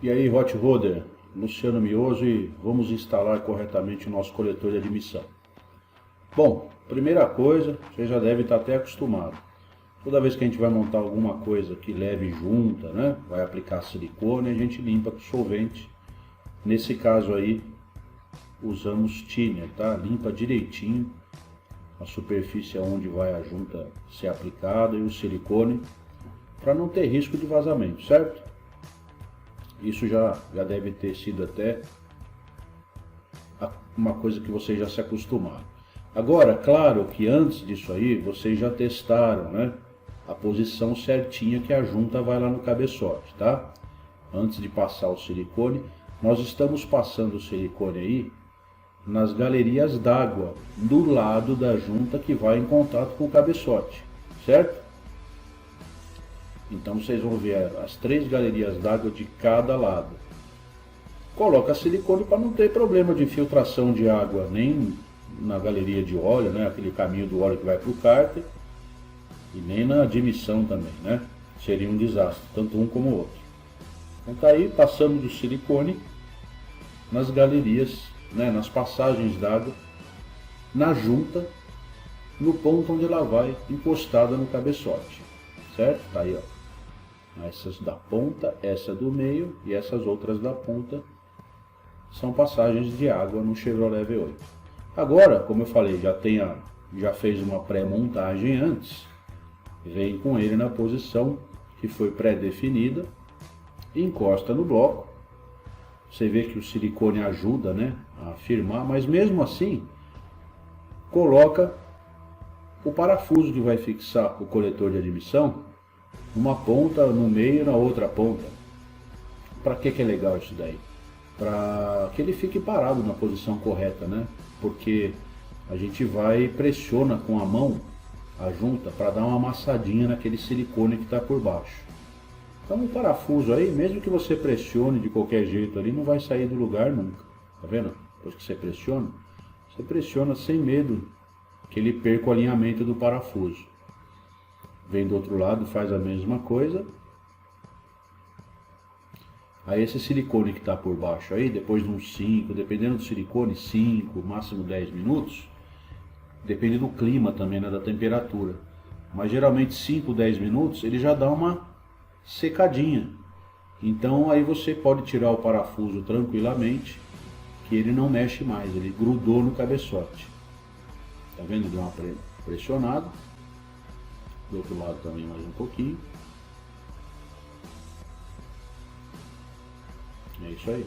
E aí, Hot Roder, Luciano Mioso, e vamos instalar corretamente o nosso coletor de admissão. Bom, primeira coisa, você já deve estar até acostumado. Toda vez que a gente vai montar alguma coisa que leve junta, né, vai aplicar silicone, a gente limpa com solvente. Nesse caso aí, usamos thinner, tá? Limpa direitinho a superfície onde vai a junta ser aplicada e o silicone, para não ter risco de vazamento, certo? Isso já deve ter sido até uma coisa que vocês já se acostumaram. Agora, claro que antes disso aí, vocês já testaram, né, a posição certinha que a junta vai lá no cabeçote, tá? Antes de passar o silicone, nós estamos passando o silicone aí nas galerias d'água, do lado da junta que vai em contato com o cabeçote, certo? Então vocês vão ver as 3 galerias d'água de cada lado. Coloca silicone para não ter problema de filtração de água, nem na galeria de óleo, né? Aquele caminho do óleo que vai para o cárter, e nem na admissão também, né? Seria um desastre, tanto um como o outro. Então tá aí, passamos o silicone nas galerias, né? Nas passagens d'água, na junta, no ponto onde ela vai encostada no cabeçote, certo? Tá aí, ó. Essas da ponta, essa do meio e essas outras da ponta são passagens de água no Chevrolet V8. Agora, como eu falei, já fez uma pré-montagem antes, vem com ele na posição que foi pré-definida, encosta no bloco. Você vê que o silicone ajuda, né, a firmar, mas mesmo assim, coloca o parafuso que vai fixar o coletor de admissão numa ponta, no meio e na outra ponta. Para que é legal isso daí? Para que ele fique parado na posição correta, né? Porque a gente vai e pressiona com a mão a junta para dar uma amassadinha naquele silicone que está por baixo. Então o parafuso aí, mesmo que você pressione de qualquer jeito ali, não vai sair do lugar nunca. Tá vendo? Depois que você pressiona sem medo que ele perca o alinhamento do parafuso. Vem do outro lado, faz a mesma coisa. Aí esse silicone que está por baixo aí, depois de uns 5, dependendo do silicone, 5, máximo 10 minutos, depende do clima também, né, da temperatura. Mas geralmente 5, 10 minutos ele já dá uma secadinha. Então aí você pode tirar o parafuso tranquilamente, que ele não mexe mais, ele grudou no cabeçote. Tá vendo? Deu uma pressionada. Do outro lado também mais um pouquinho. É isso aí.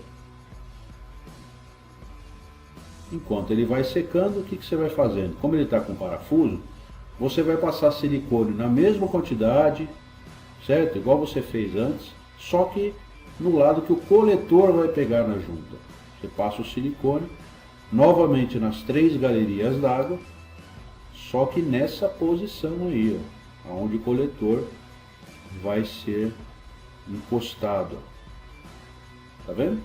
Enquanto ele vai secando, o que você vai fazendo? Como ele está com parafuso, você vai passar silicone na mesma quantidade, certo? Igual você fez antes, só que no lado que o coletor vai pegar na junta. Você passa o silicone novamente nas 3 galerias d'água, só que nessa posição aí, ó, onde o coletor vai ser encostado. Tá vendo?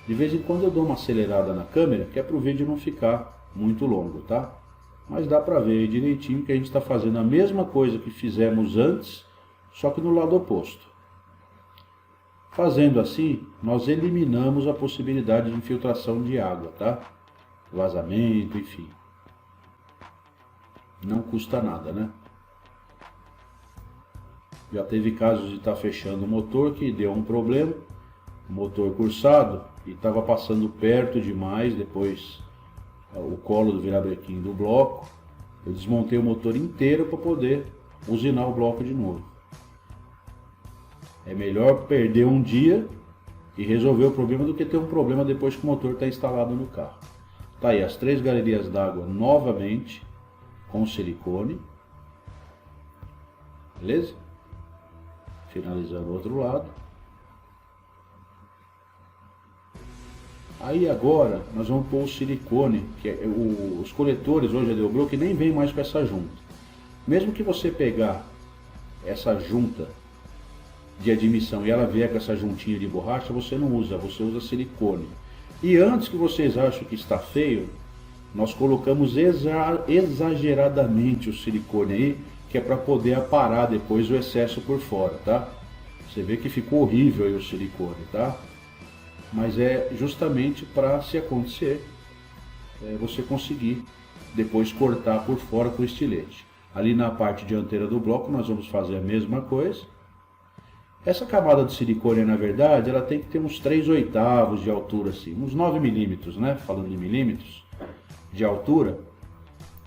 De vez em quando eu dou uma acelerada na câmera, que é para o vídeo não ficar muito longo, tá? Mas dá para ver aí direitinho que a gente está fazendo a mesma coisa que fizemos antes, só que no lado oposto. Fazendo assim, nós eliminamos a possibilidade de infiltração de água, tá? Vazamento, enfim. Não custa nada, né? Já teve casos de estar fechando o motor que deu um problema, o motor cursado, e estava passando perto demais, depois o colo do virabrequim do bloco. Eu desmontei o motor inteiro para poder usinar o bloco de novo. É melhor perder um dia e resolver o problema do que ter um problema depois que o motor está instalado no carro. Tá aí as 3 galerias d'água novamente com silicone. Beleza? Finalizando o outro lado. Aí agora nós vamos pôr o silicone, que é os coletores hoje a Delbro que nem vem mais com essa junta. Mesmo que você pegar essa junta de admissão e ela vier com essa juntinha de borracha, você não usa, você usa silicone. E antes que vocês achem que está feio, nós colocamos exageradamente o silicone aí, que é para poder aparar depois o excesso por fora, tá? Você vê que ficou horrível aí o silicone, tá? Mas é justamente para, se acontecer, você conseguir depois cortar por fora com o estilete. Ali na parte dianteira do bloco nós vamos fazer a mesma coisa. Essa camada de silicone, na verdade, ela tem que ter uns 3/8 de altura, assim, uns 9 milímetros, né? Falando de milímetros de altura,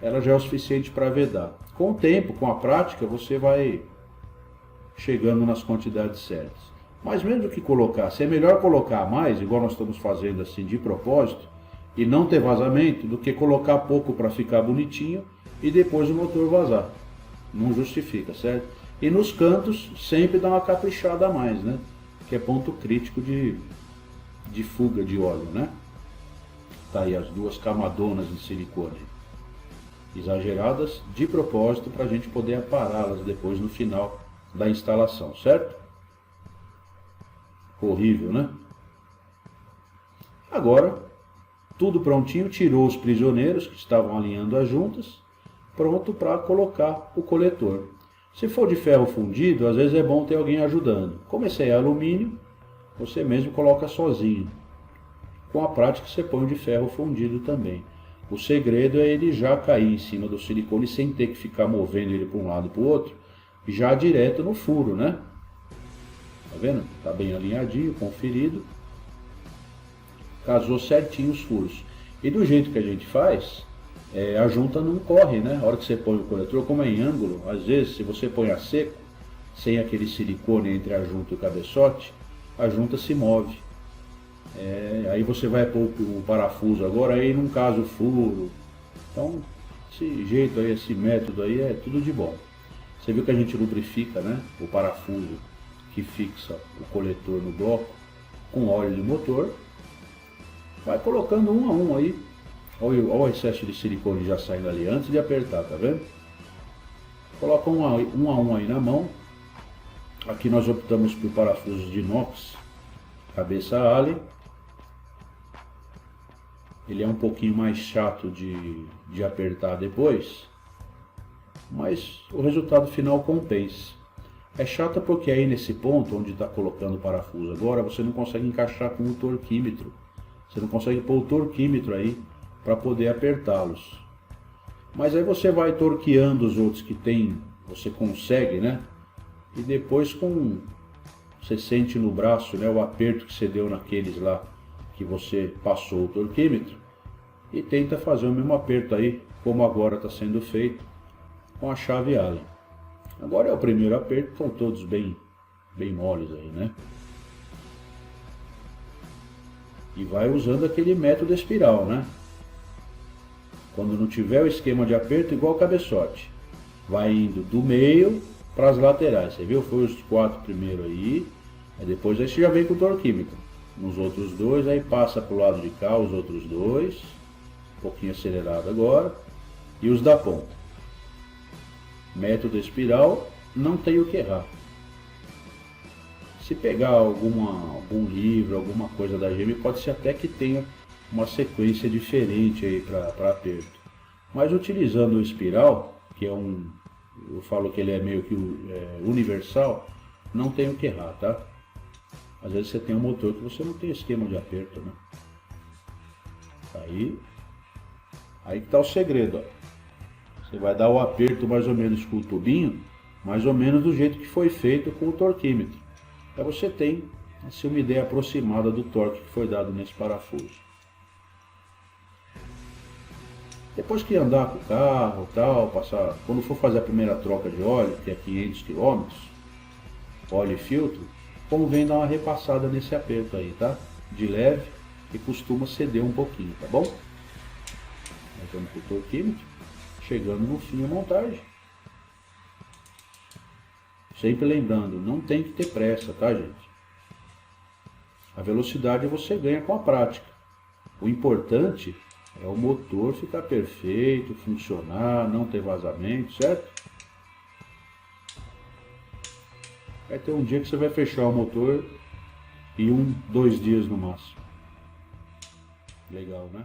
ela já é o suficiente para vedar. Com o tempo, com a prática, você vai chegando nas quantidades certas. Mas mesmo que colocar, é melhor colocar mais, igual nós estamos fazendo assim de propósito, e não ter vazamento, do que colocar pouco para ficar bonitinho e depois o motor vazar. Não justifica, certo? E nos cantos sempre dá uma caprichada a mais, né? Que é ponto crítico de fuga de óleo, né? Tá aí as duas camadonas de silicone. Exageradas de propósito para a gente poder apará-las depois no final da instalação, certo? Horrível, né? Agora, tudo prontinho, tirou os prisioneiros que estavam alinhando as juntas, pronto para colocar o coletor. Se for de ferro fundido, às vezes é bom ter alguém ajudando. Como esse é alumínio, você mesmo coloca sozinho. Com a prática você põe o de ferro fundido também. O segredo é ele já cair em cima do silicone sem ter que ficar movendo ele para um lado e para o outro, já direto no furo, né? Tá vendo? Tá bem alinhadinho, conferido. Casou certinho os furos. E do jeito que a gente faz, a junta não corre, né? A hora que você põe o coletor, como é em ângulo, às vezes se você põe a seco, sem aquele silicone entre a junta e o cabeçote, a junta se move. Aí você vai pôr o parafuso agora, aí não casa o furo. Então, esse jeito aí, esse método aí é tudo de bom. Você viu que a gente lubrifica, né? O parafuso que fixa o coletor no bloco com óleo de motor. Vai colocando um a um aí. Olha o excesso de silicone já saindo ali antes de apertar, tá vendo? Coloca um a um aí na mão. Aqui nós optamos por parafusos de inox, cabeça Allen. Ele é um pouquinho mais chato de apertar depois, mas o resultado final compensa. É chata porque aí nesse ponto onde está colocando o parafuso agora, você não consegue encaixar com o torquímetro. Você não consegue pôr o torquímetro aí para poder apertá-los. Mas aí você vai torqueando os outros que tem, você consegue, né? E depois você sente no braço, né, o aperto que você deu naqueles lá que você passou o torquímetro e tenta fazer o mesmo aperto aí, como agora está sendo feito com a chave Allen. Agora é o primeiro aperto, estão todos bem moles aí, né? E vai usando aquele método espiral, né? Quando não tiver o esquema de aperto, igual o cabeçote, vai indo do meio para as laterais. Você viu? Foi os 4 primeiro aí depois aí você já vem com o torquímetro. Nos outros dois, aí passa para o lado de cá os outros dois, um pouquinho acelerado agora, e os da ponta. Método espiral, não tem o que errar. Se pegar algum livro, alguma coisa da GM, pode ser até que tenha uma sequência diferente aí para aperto. Mas utilizando o espiral, que é eu falo que ele é meio que universal, não tem o que errar, tá? Às vezes você tem um motor que você não tem esquema de aperto, né? Aí que tá o segredo, ó. Você vai dar o aperto mais ou menos com o tubinho, mais ou menos do jeito que foi feito com o torquímetro. Aí você tem assim, uma ideia aproximada do torque que foi dado nesse parafuso. Depois que andar com o carro, tal, quando for fazer a primeira troca de óleo, que é 500 km, óleo e filtro, convém dar uma repassada nesse aperto aí, tá? De leve, que costuma ceder um pouquinho, tá bom? Nós vamos com o torquímetro, chegando no fim a montagem. Sempre lembrando, não tem que ter pressa, tá, gente? A velocidade você ganha com a prática. O importante é o motor ficar perfeito, funcionar, não ter vazamento, certo? Vai ter um dia que você vai fechar o motor em 2 dias no máximo. Legal, né?